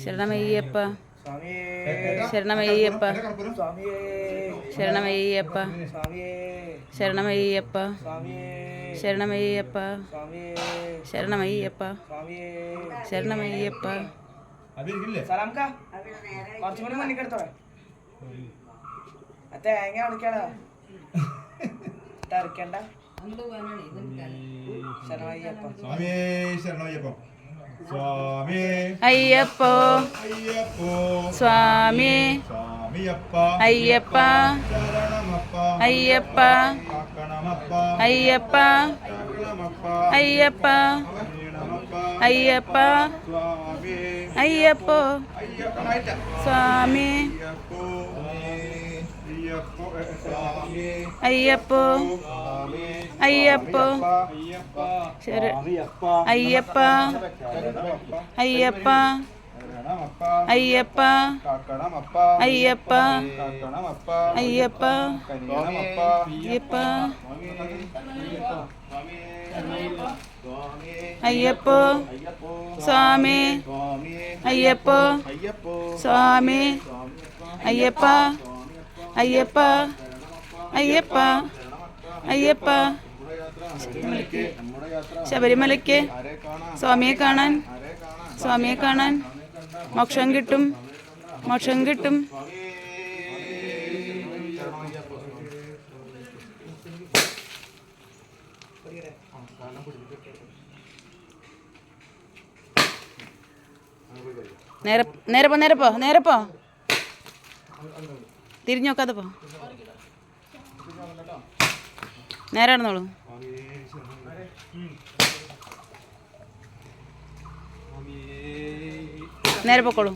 ശരണമയ്യപ്പ ശരണമയ്യപ്പ ശരണമയ്യപ്പ ശരണമയ്യപ്പ ശരണമയ്യപ്പ ശരണമയ്യപ്പ ശരണമയ്യപ്പ കുറച്ചുകൂടി മണിക്കെടുത്തോ തേങ്ങ അടക്കണ്ട തരക്കണ്ട ശരണമയ്യപ്പ ശരണമയ്യപ്പ സ്വാമി അയ്യപ്പോ സ്വാമി അയ്യപ്പ അയ്യപ്പ അയ്യപ്പ അയ്യപ്പ അയ്യപ്പ അയ്യപ്പോ സ്വാമി അയ്യപ്പോ അയ്യപ്പോ അയ്യപ്പ അയ്യപ്പ അയ്യപ്പ അയ്യപ്പ അയ്യപ്പ അയ്യപ്പ അയ്യപ്പോ സ്വാമി അയ്യപ്പോ സ്വാമി അയ്യപ്പ അയ്യപ്പ അയ്യപ്പ അയ്യപ്പ ശബരിമലയ്ക്ക് സ്വാമിയെ കാണാൻ മോക്ഷം കിട്ടും നേരെ പോ തിരിഞ്ഞു നോക്കാതെ പോ നേരെ നടന്നോളൂ നേരെ പൊക്കോളൂ